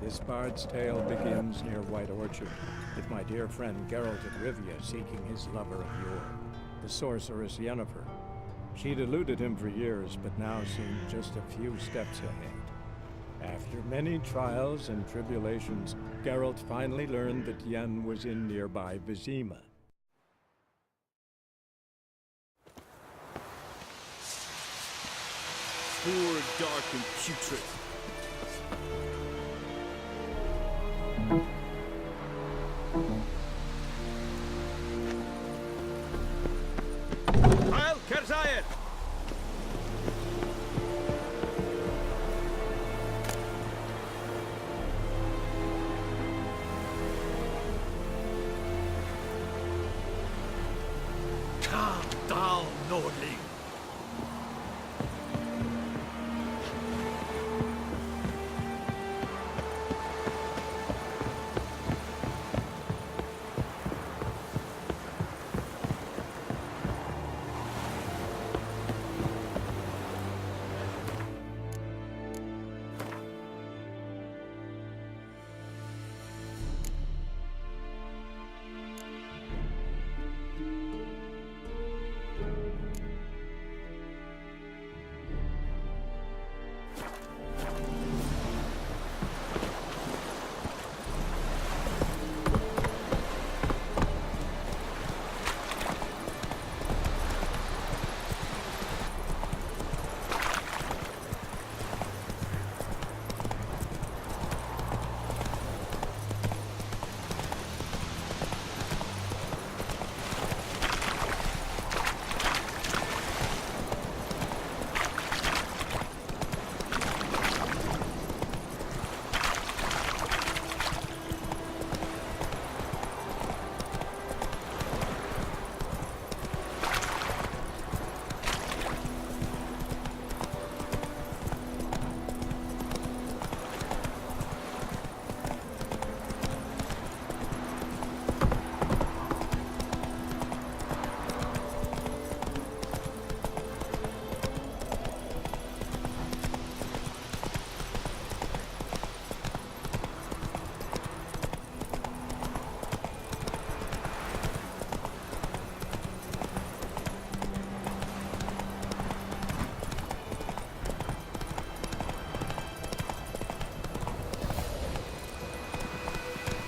This bard's tale begins near White Orchard, with my dear friend Geralt of Rivia seeking his lover of yore, the sorceress Yennefer. She'd eluded him for years, but now seemed just a few steps ahead. After many trials and tribulations, Geralt finally learned that Yen was in nearby Vizima. Poor, dark, and putrid. Heil Kerzayet! Calm down, Nordling.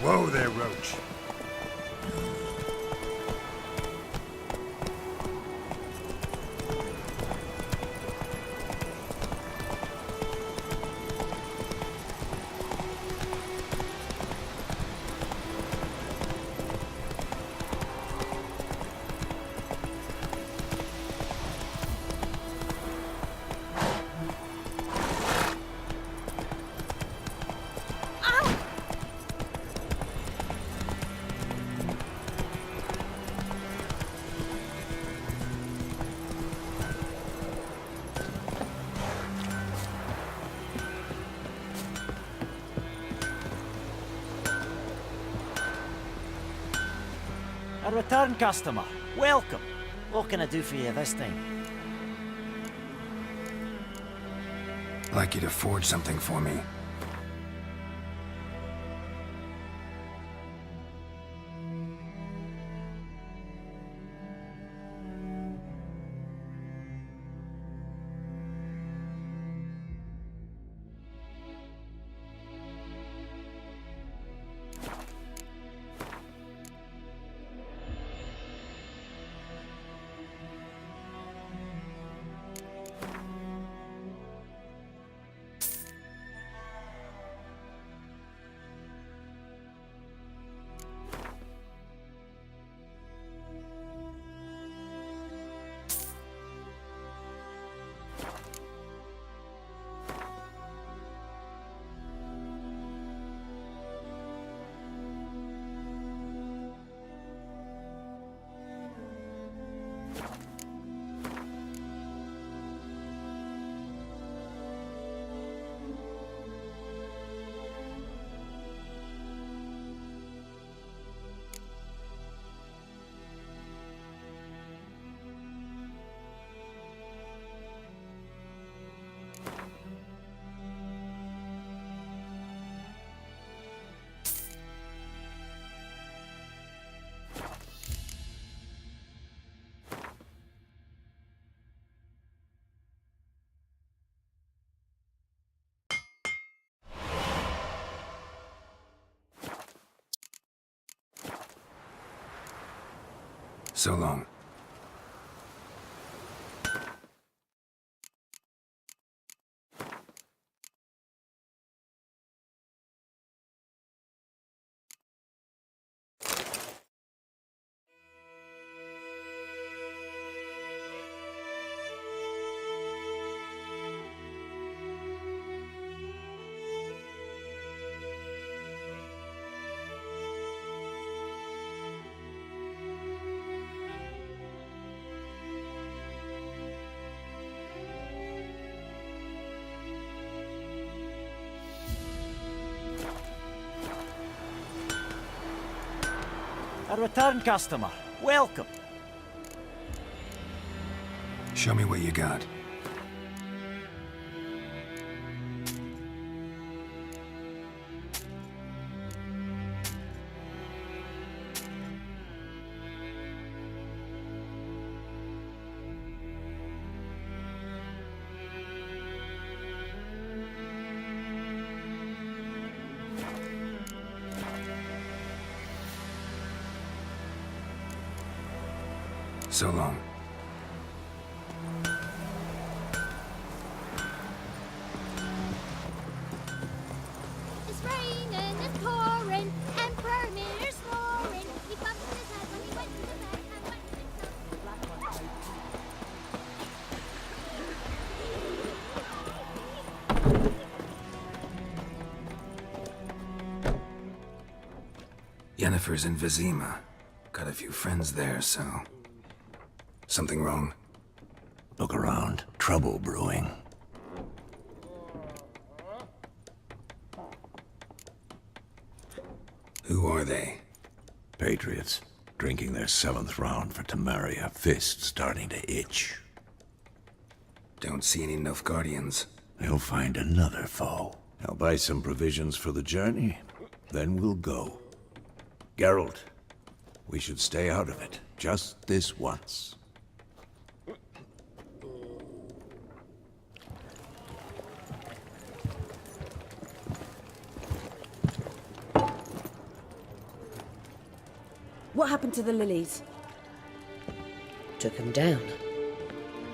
Whoa there, Roach. A return customer. Welcome. What can I do for you this time? I'd like you to forge something for me. So long. A return customer. Welcome. Show me what you got. So long. It's raining, it's pouring, Emperor Mirror's roaring. He bumped his head when he went to the bed and went to the Yennefer's in Vizima. Got a few friends there, so... Something wrong? Look around. Trouble brewing. Who are they? Patriots. Drinking their 7th round for Temeria. Fist starting to itch. Don't see any Nilfgaardians. They'll find another foe. I'll buy some provisions for the journey. Then we'll go. Geralt, we should stay out of it. Just this once. What happened to the lilies? Took him down.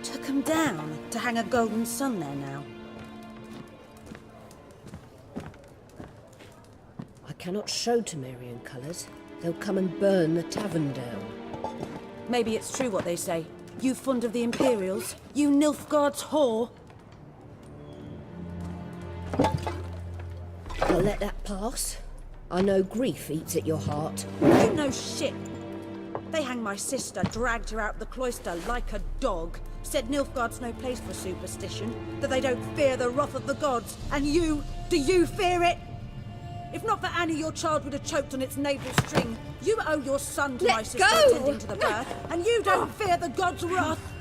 Took 'em down to hang a golden sun there now. I cannot show Temerian colours. They'll come and burn the tavern down. Maybe it's true what they say. You fond of the Imperials? You Nilfgaard's whore? I'll let that pass. I know grief eats at your heart. You know shit. They hanged my sister, dragged her out the cloister like a dog. Said Nilfgaard's no place for superstition, that they don't fear the wrath of the gods. And you, do you fear it? If not for Annie, your child would have choked on its navel string. You owe your son to Let my sister go! attending to the birth, and you don't fear the gods' wrath.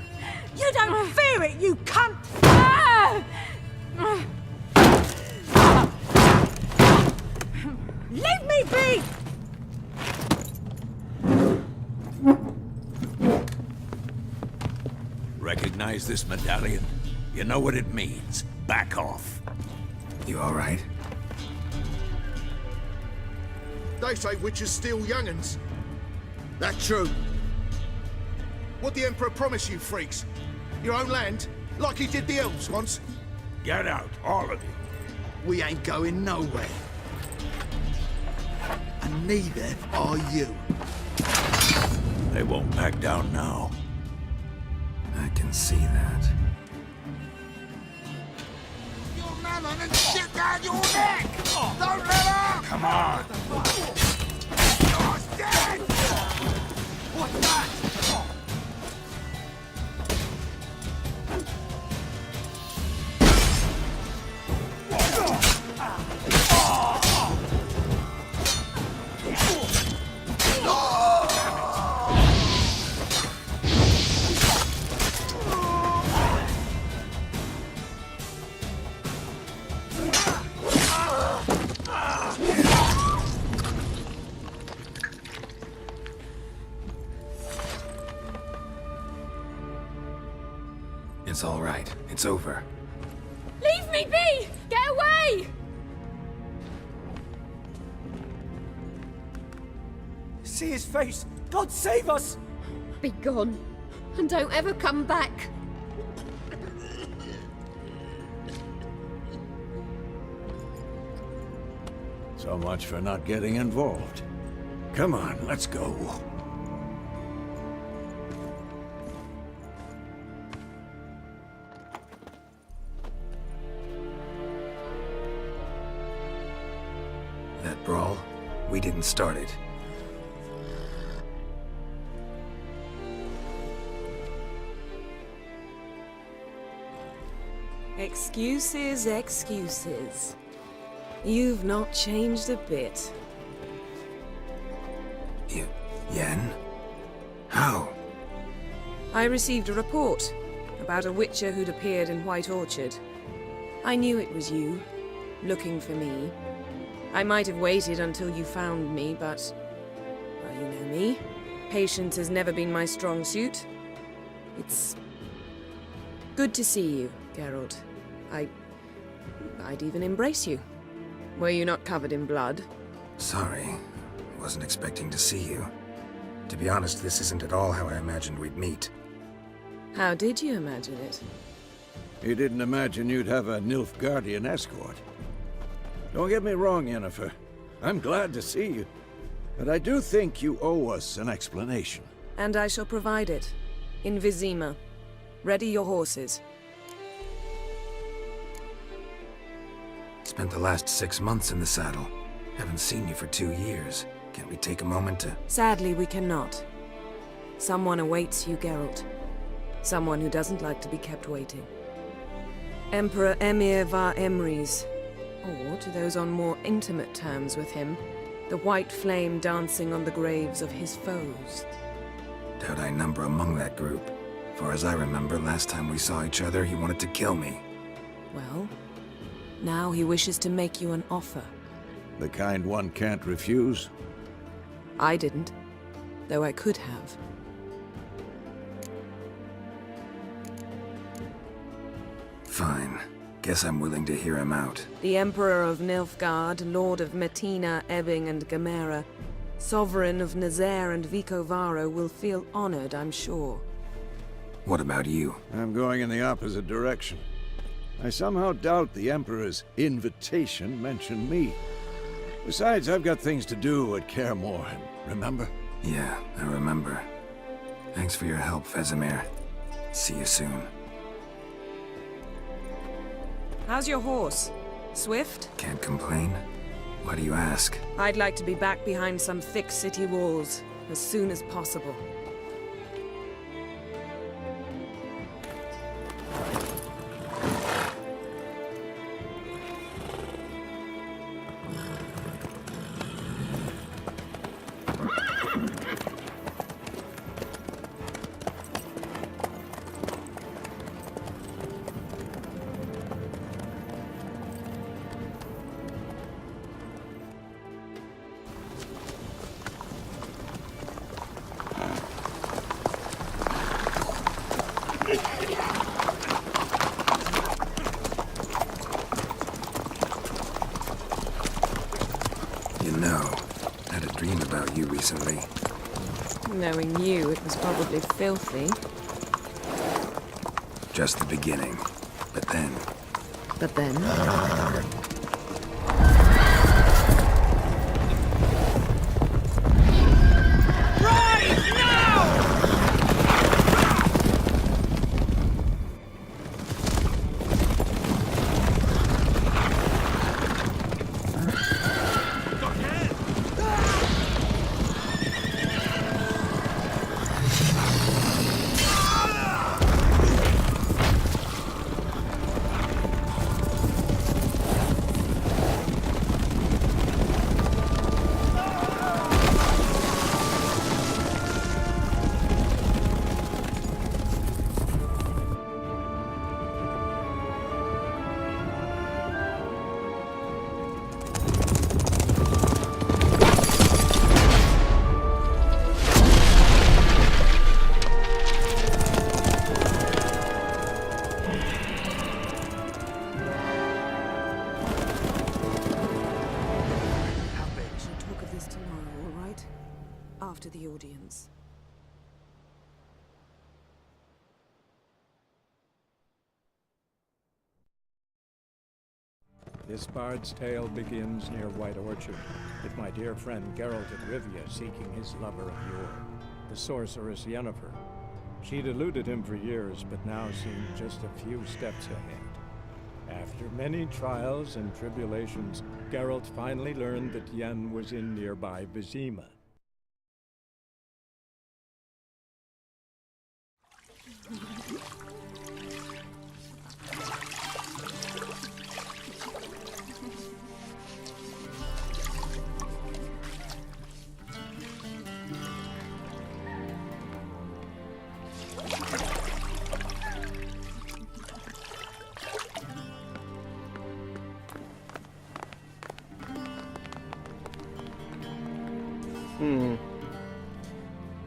You don't fear it, you cunt! Leave me be! Recognize this medallion? You know what it means. Back off. You alright? They say witches steal young'uns. That true. What the Emperor promise you, freaks? Your own land? Like he did the elves once? Get out, all of you. We ain't going nowhere. And neither are you. They won't back down now. I can see that. Your man and shit down your neck! Don't let up! Come on! You're dead! What's that? It's alright. It's over. Leave me be! Get away! See his face! God save us! Be gone. And don't ever come back. So much for not getting involved. Come on, let's go. That brawl, we didn't start it. Excuses, excuses. You've not changed a bit. Yen? How? I received a report about a witcher who'd appeared in White Orchard. I knew it was you, looking for me. I might have waited until you found me, but... well, you know me. Patience has never been my strong suit. It's... good to see you, Geralt. I'd even embrace you. Were you not covered in blood? Sorry. Wasn't expecting to see you. To be honest, this isn't at all how I imagined we'd meet. How did you imagine it? You didn't imagine you'd have a Nilfgaardian escort. Don't get me wrong, Yennefer. I'm glad to see you. But I do think you owe us an explanation. And I shall provide it. In Vizima. Ready your horses. Spent the last 6 months in the saddle. Haven't seen you for 2 years. Can't we take a moment to... Sadly, we cannot. Someone awaits you, Geralt. Someone who doesn't like to be kept waiting. Emperor Emir var Emrys. Or, to those on more intimate terms with him, the white flame dancing on the graves of his foes. Doubt I number among that group. Far as I remember, last time we saw each other, he wanted to kill me. Well, now he wishes to make you an offer. The kind one can't refuse. I didn't, though I could have. Fine. Guess I'm willing to hear him out. The Emperor of Nilfgaard, Lord of Metina, Ebbing, and Gamera, Sovereign of Nazaire and Vicovaro will feel honored, I'm sure. What about you? I'm going in the opposite direction. I somehow doubt the Emperor's invitation mentioned me. Besides, I've got things to do at Kaer Morhen, remember? Yeah, I remember. Thanks for your help, Vesemir. See you soon. How's your horse? Swift? Can't complain. Why do you ask? I'd like to be back behind some thick city walls as soon as possible. You know, I had a dream about you recently. Knowing you, it was probably filthy. Just the beginning. But then... But then... This bard's tale begins near White Orchard, with my dear friend Geralt of Rivia seeking his lover of yore, the sorceress Yennefer. She'd eluded him for years, but now seemed just a few steps ahead. After many trials and tribulations, Geralt finally learned that Yen was in nearby Vizima.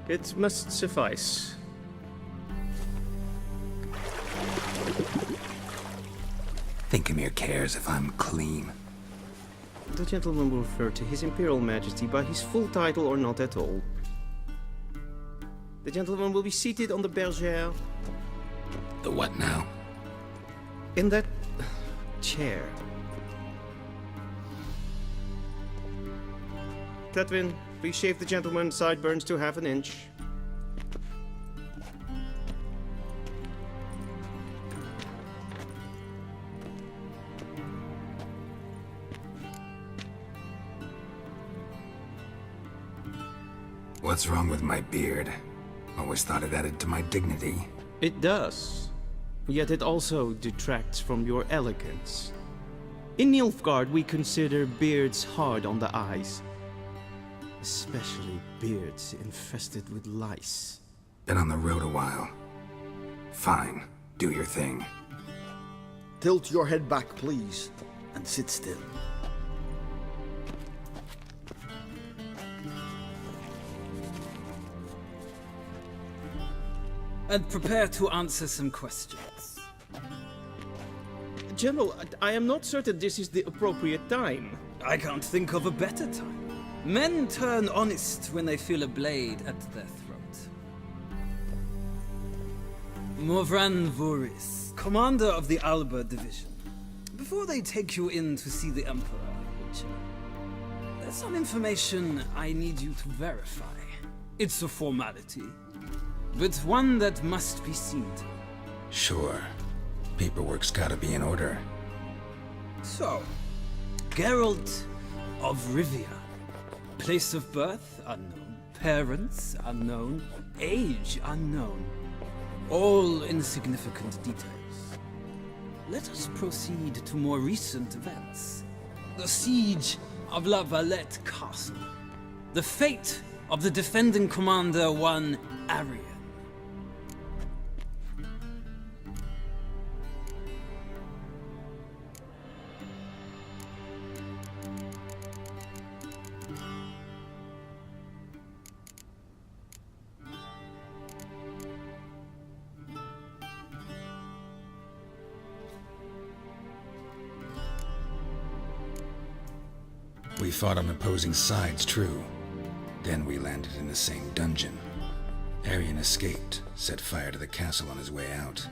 It must suffice. Thinkamir cares if I'm clean. The gentleman will refer to His Imperial Majesty by his full title or not at all. The gentleman will be seated on the bergère. The what now? In that chair. Tetwin, please shave the gentleman's sideburns to half an inch. What's wrong with my beard? Always thought it added to my dignity. It does. Yet it also detracts from your elegance. In Nilfgaard, we consider beards hard on the eyes. Especially beards infested with lice. Been on the road a while. Fine, do your thing. Tilt your head back, please, and sit still. And prepare to answer some questions. General, I am not certain this is the appropriate time. I can't think of a better time. Men turn honest when they feel a blade at their throat. Morvran Voorhis, commander of the Alba Division. Before they take you in to see the Emperor, there's some information I need you to verify. It's a formality, but one that must be seen to. Sure. Paperwork's gotta be in order. So, Geralt of Rivia. Place of birth unknown, parents unknown, age unknown. All insignificant details. Let us proceed to more recent events. The siege of La Valette Castle. The fate of the defending commander, one Arian. We fought on opposing sides, true. Then we landed in the same dungeon. Arian escaped, set fire to the castle on his way out.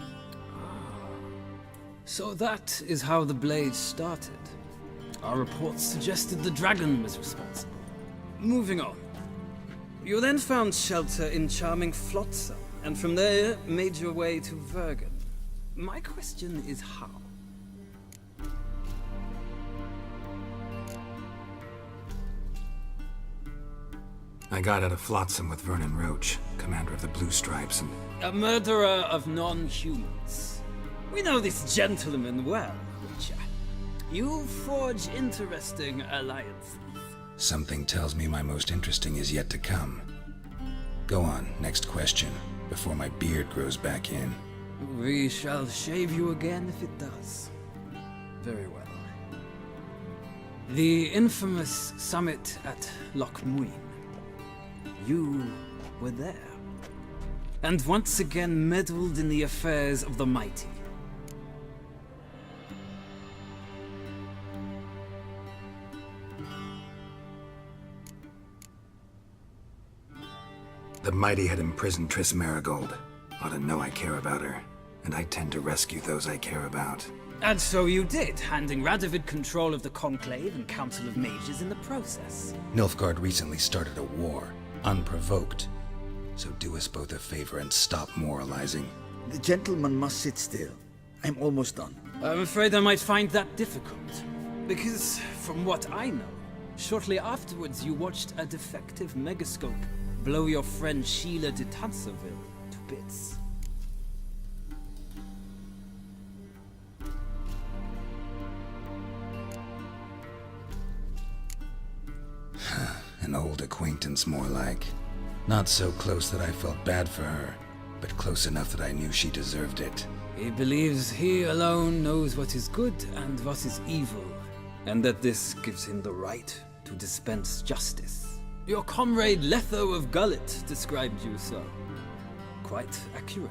So that is how the blade started. Our reports suggested the dragon was responsible. Moving on. You then found shelter in charming Flotsam, and from there made your way to Vergen. My question is how? I got out of Flotsam with Vernon Roach, commander of the Blue Stripes, and... A murderer of non-humans. We know this gentleman well, Witcher. You forge interesting alliances. Something tells me my most interesting is yet to come. Go on, next question, before my beard grows back in. We shall shave you again if it does. Very well. The infamous summit at Loch Muin. You were there. And once again meddled in the affairs of the mighty. The mighty had imprisoned Triss Marigold. Ought to know I care about her. and I tend to rescue those I care about. And so you did, handing Radovid control of the Conclave and Council of Mages in the process. Nilfgaard recently started a war, unprovoked. So do us both a favor and stop moralizing. The gentleman must sit still. I'm almost done. I'm afraid I might find that difficult. Because, from what I know, shortly afterwards you watched a defective megascope blow your friend Sheila de Tanserville to bits. An old acquaintance, more like. Not so close that I felt bad for her, but close enough that I knew she deserved it. He believes he alone knows what is good and what is evil, and that this gives him the right to dispense justice. Your comrade Letho of Gullet described you so. Quite accurate,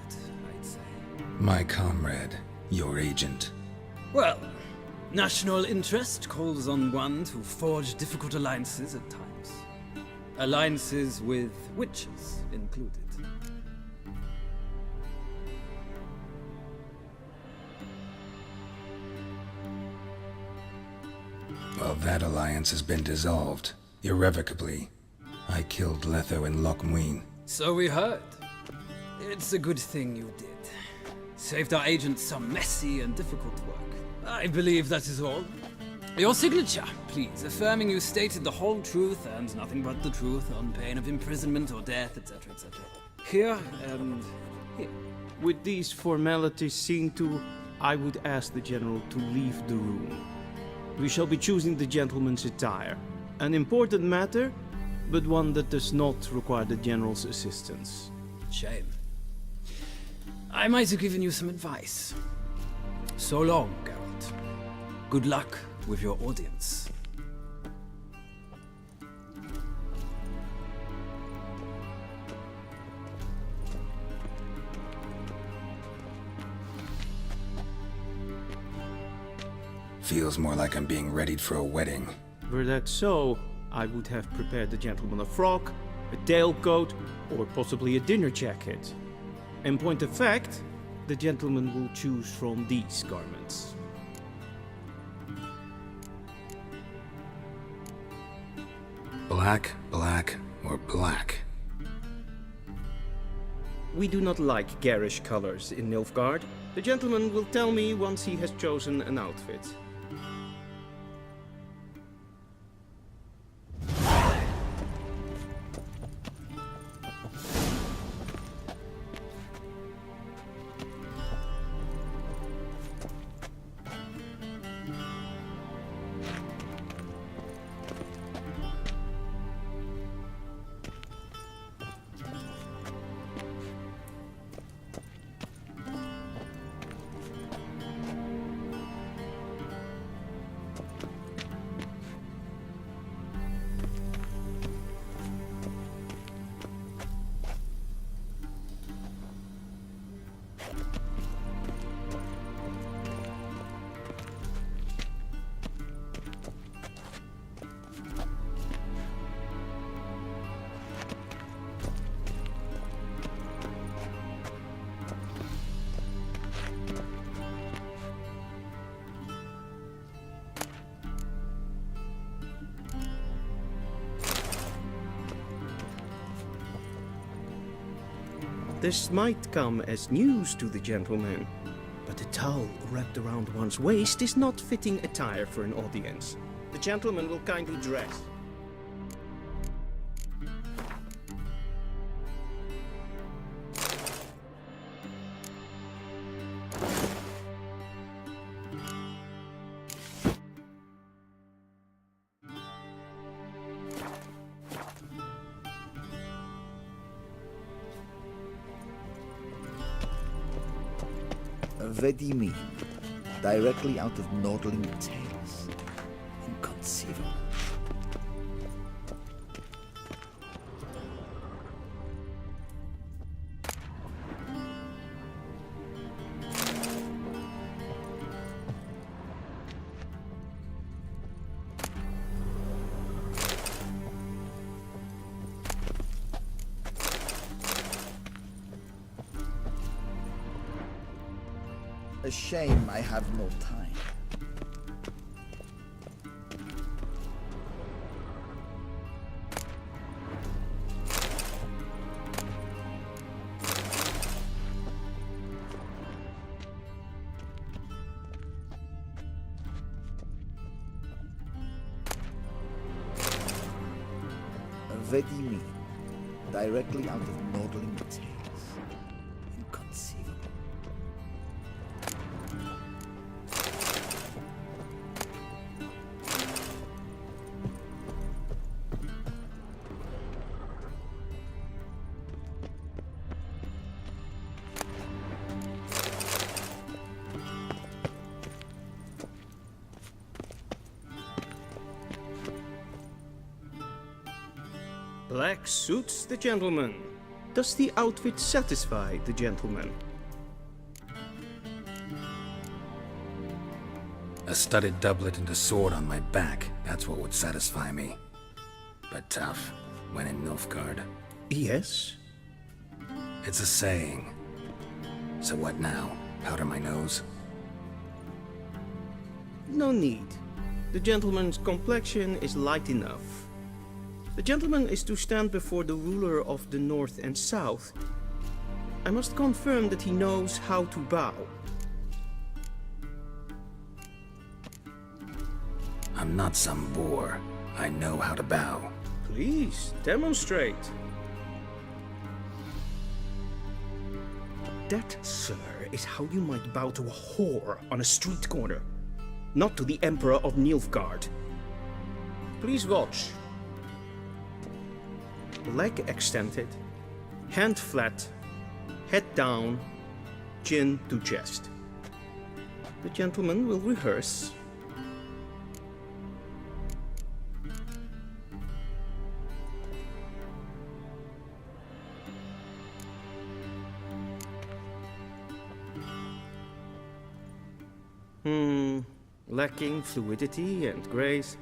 I'd say. My comrade, your agent. Well, national interest calls on one to forge difficult alliances at times. Alliances with witches included. Well, that alliance has been dissolved, irrevocably. I killed Letho and Loch Muin. So we heard. It's a good thing you did. Saved our agent some messy and difficult work. I believe that is all. Your signature, please, affirming you stated the whole truth and nothing but the truth on pain of imprisonment or death, etc., etc. Here and here. With these formalities seen to, I would ask the General to leave the room. We shall be choosing the gentleman's attire. An important matter, but one that does not require the General's assistance. Shame. I might have given you some advice. So long, Geralt. Good luck with your audience. Feels more like I'm being readied for a wedding. Were that so, I would have prepared the gentleman a frock, a tailcoat, or possibly a dinner jacket. In point of fact, the gentleman will choose from these garments. Black, black, or black? We do not like garish colors in Nilfgaard. The gentleman will tell me once he has chosen an outfit. This might come as news to the gentleman, but a towel wrapped around one's waist is not fitting attire for an audience. The gentleman will kindly dress. What do you mean? Directly out of Nordling Tales? Inconceivable. A shame I have no time. Vedimi, directly out of Nordling tales. Inconceivable. Black suits the gentleman. Does the outfit satisfy the gentleman? A studded doublet and a sword on my back, that's what would satisfy me. But tough, when in Nilfgaard. Yes? It's a saying. So what now? Powder my nose? No need. The gentleman's complexion is light enough. The gentleman is to stand before the ruler of the North and South. I must confirm that he knows how to bow. I'm not some boor. I know how to bow. Please, demonstrate. That, sir, is how you might bow to a whore on a street corner, not to the Emperor of Nilfgaard. Please watch. Leg extended, hand flat, head down, chin to chest. The gentleman will rehearse. Lacking fluidity and grace,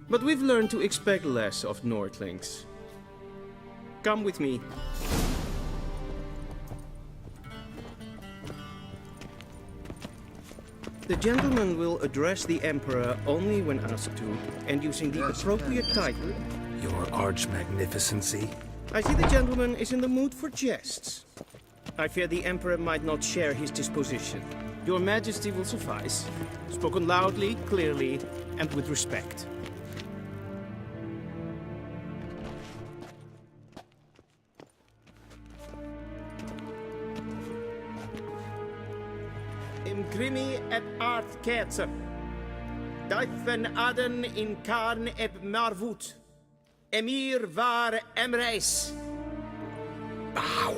but we've learned to expect less of Nordlings. Come with me. The gentleman will address the Emperor only when asked to, and using the appropriate title. Your Arch-Magnificency? I see the gentleman is in the mood for jests. I fear the Emperor might not share his disposition. Your Majesty will suffice. Spoken loudly, clearly, and with respect. Imgrimi eb art kerzer. Duifen aden in karn eb marvut. Emir var emreis. Bow.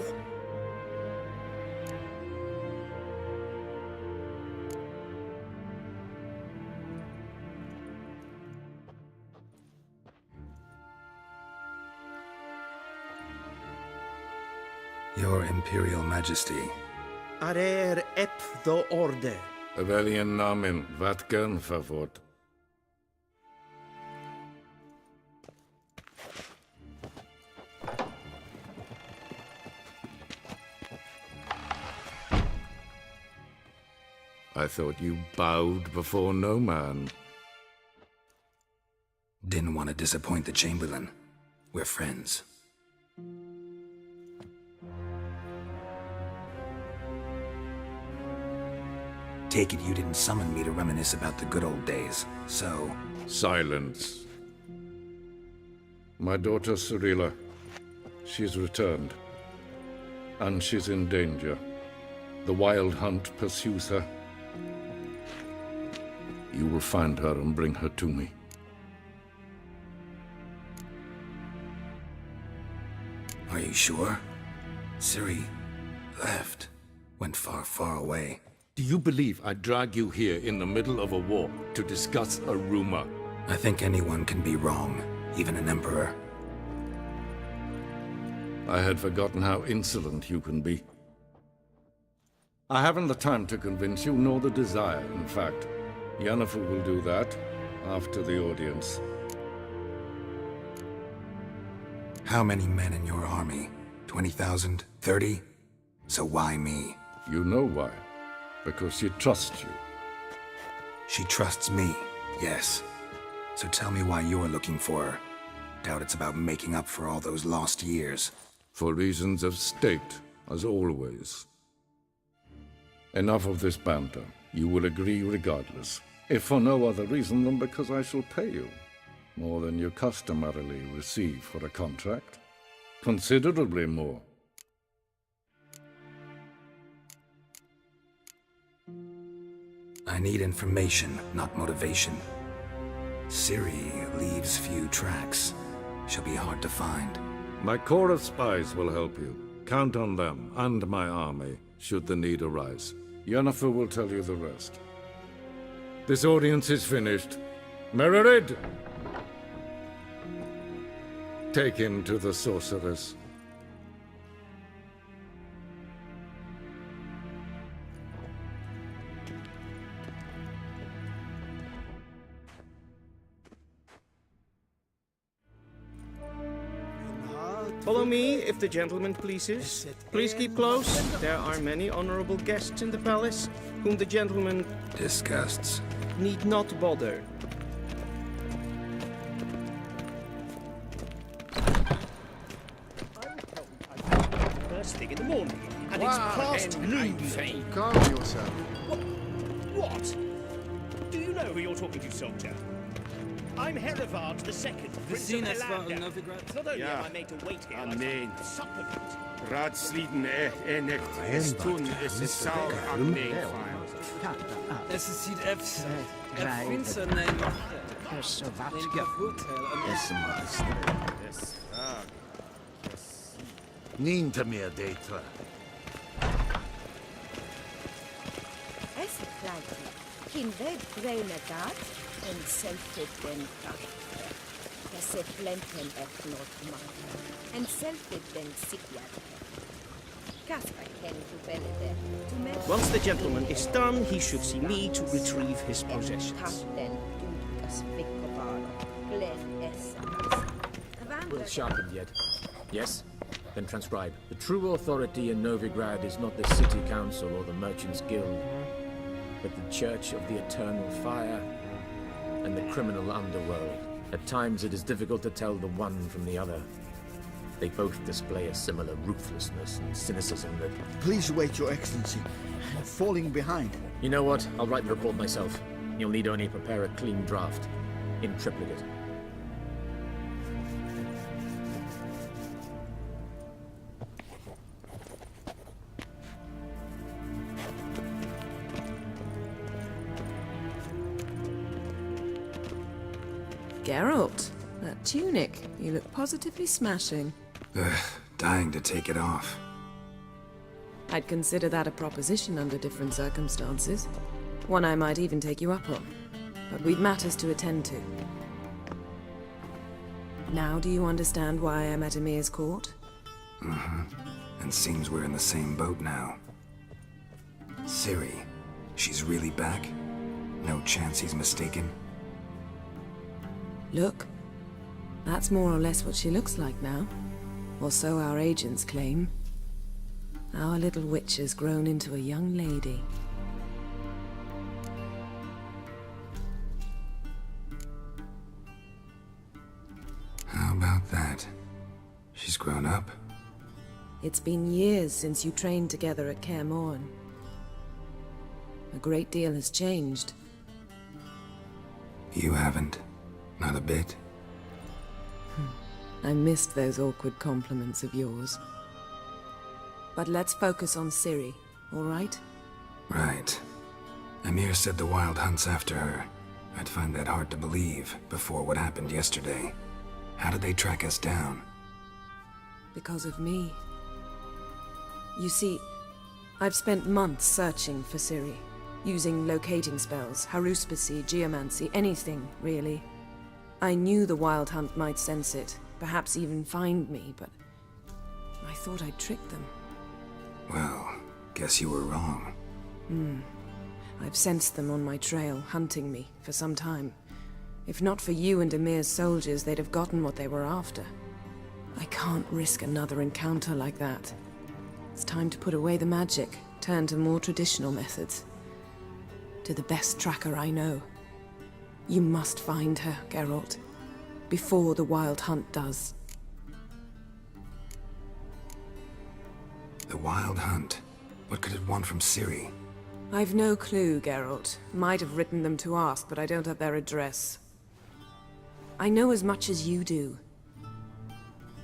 Your Imperial Majesty. Arer ep the orde. Weljen namen, wat kan favort? I thought you bowed before no man. Didn't want to disappoint the Chamberlain. We're friends. Take it you didn't summon me to reminisce about the good old days, so... Silence. My daughter Cirilla, she's returned. And she's in danger. The Wild Hunt pursues her. You will find her and bring her to me. Are you sure? Ciri left. Went far, far away. Do you believe I'd drag you here in the middle of a war to discuss a rumor? I think anyone can be wrong, even an emperor. I had forgotten how insolent you can be. I haven't the time to convince you, nor the desire, in fact. Yennefer will do that after the audience. How many men in your army? 20,000? 30? So why me? You know why. Because she trusts you. She trusts me, yes. So tell me why you're looking for her. Doubt it's about making up for all those lost years. For reasons of state, as always. Enough of this banter. You will agree regardless. If for no other reason than because I shall pay you. More than you customarily receive for a contract. Considerably more. I need information, not motivation. Ciri leaves few tracks. She'll be hard to find. My corps of spies will help you. Count on them, and my army, should the need arise. Yennefer will tell you the rest. This audience is finished. Mererid! Take him to the sorceress. Follow me, if the gentleman pleases. Please keep close. There are many honorable guests in the palace, whom the gentleman disgusts. Need not bother. First thing in the morning, and it's past noon. Calm yourself. What? Do you know who you're talking to, soldier? I'm Herivard II, Prince of Elanda. Not only am I made to wait here, I come to supplement. Raadsleden echt is toen is het zou aan Es sieht erfinster nemen. Niente meer data. Es bleibt. Kinved Greinagat en selfed den kracht. Esse blenten et not man. En selfed den sikyat. Kasper ken to belede. Once the gentleman is done, he should see me to retrieve his possessions. Will sharpened yet. Yes? Then transcribe. The true authority in Novigrad is not the city council or the merchants' guild, but the Church of the Eternal Fire and the criminal underworld. At times it is difficult to tell the one from the other. They both display a similar ruthlessness and cynicism that... Please wait, Your Excellency. I'm falling behind. You know what? I'll write the report myself. You'll need only prepare a clean draft. In triplicate. Geralt, that tunic. You look positively smashing. Ugh, dying to take it off. I'd consider that a proposition under different circumstances. One I might even take you up on. But we've matters to attend to. Now do you understand why I'm at Emir's court? Mm-hmm. And seems we're in the same boat now. Ciri, she's really back? No chance he's mistaken? Look, that's more or less what she looks like now. Or so our agents claim. Our little witch has grown into a young lady. How about that? She's grown up? It's been years since you trained together at Kaer Morhen. A great deal has changed. You haven't. Not a bit. I missed those awkward compliments of yours. But let's focus on Ciri, all right? Right. Emir said the Wild Hunt's after her. I'd find that hard to believe before what happened yesterday. How did they track us down? Because of me. You see, I've spent months searching for Ciri, using locating spells, haruspicy, geomancy, anything, really. I knew the Wild Hunt might sense it, perhaps even find me, but I thought I'd tricked them. Well, guess you were wrong. I've sensed them on my trail, hunting me, for some time. If not for you and Emir's soldiers, they'd have gotten what they were after. I can't risk another encounter like that. It's time to put away the magic, turn to more traditional methods. to the best tracker I know. You must find her, Geralt, before the Wild Hunt does. The Wild Hunt? What could it want from Ciri? I've no clue, Geralt. Might have written them to ask, but I don't have their address. I know as much as you do.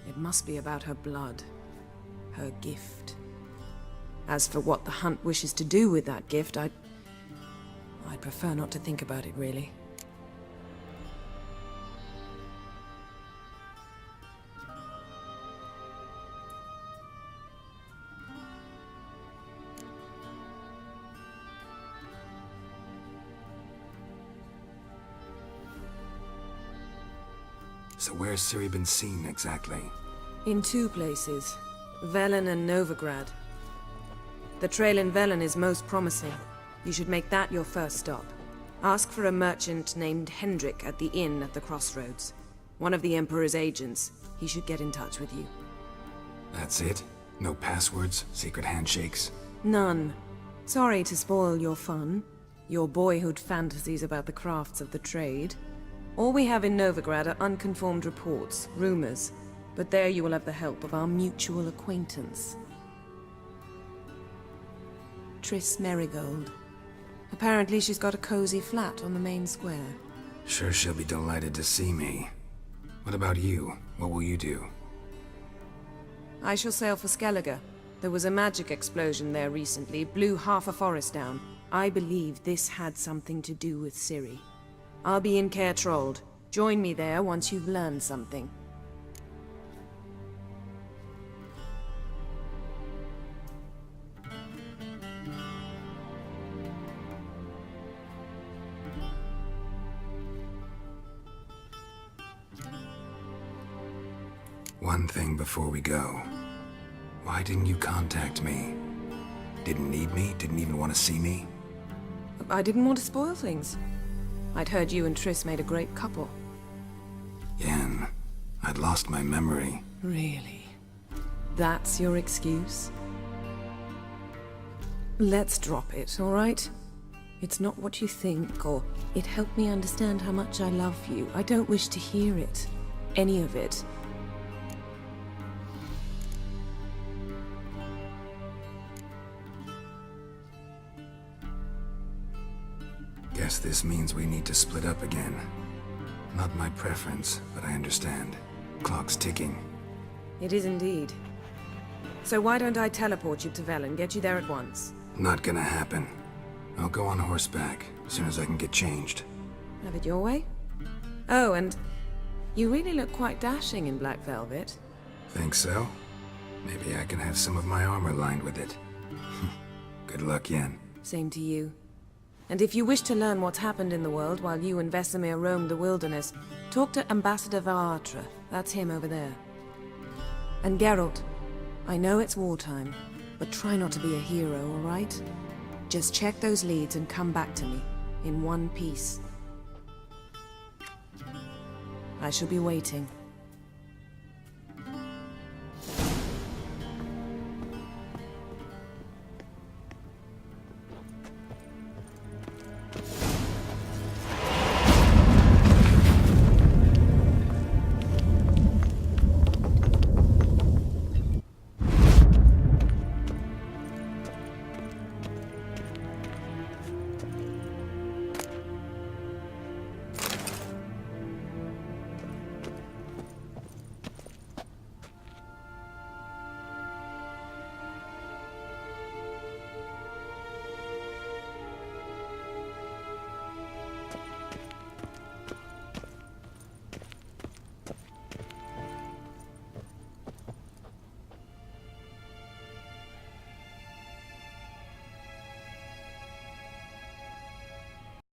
It must be about her blood. Her gift. As for what the Hunt wishes to do with that gift, I'd prefer not to think about it, really. So where's Ciri been seen, exactly? In two places. Velen and Novigrad. The trail in Velen is most promising. You should make that your first stop. Ask for a merchant named Hendrik at the inn at the crossroads. One of the Emperor's agents. He should get in touch with you. That's it? No passwords? Secret handshakes? None. Sorry to spoil your fun. Your boyhood fantasies about the crafts of the trade. All we have in Novigrad are unconfirmed reports, rumors. But there you will have the help of our mutual acquaintance. Triss Merigold. Apparently she's got a cozy flat on the main square. Sure she'll be delighted to see me. What about you? What will you do? I shall sail for Skellige. There was a magic explosion there recently, blew half a forest down. I believe this had something to do with Ciri. I'll be in Caer Trolde. Join me there once you've learned something. One thing before we go. Why didn't you contact me? Didn't need me? Didn't even want to see me? I didn't want to spoil things. I'd heard you and Triss made a great couple. Yen, I'd lost my memory. Really? That's your excuse? Let's drop it, all right? It's not what you think, or it helped me understand how much I love you. I don't wish to hear it. Any of it. Guess this means we need to split up again. Not my preference, but I understand. Clock's ticking. It is indeed. So why don't I teleport you to Velen, get you there at once? Not gonna happen. I'll go on horseback, as soon as I can get changed. Have it your way? Oh, and you really look quite dashing in black velvet. Think so? Maybe I can have some of my armor lined with it. Good luck, Yen. Same to you. And if you wish to learn what's happened in the world while you and Vesemir roamed the wilderness, talk to Ambassador Varatra. That's him over there. And Geralt, I know it's wartime, but try not to be a hero, all right? Just check those leads and come back to me, in one piece. I shall be waiting.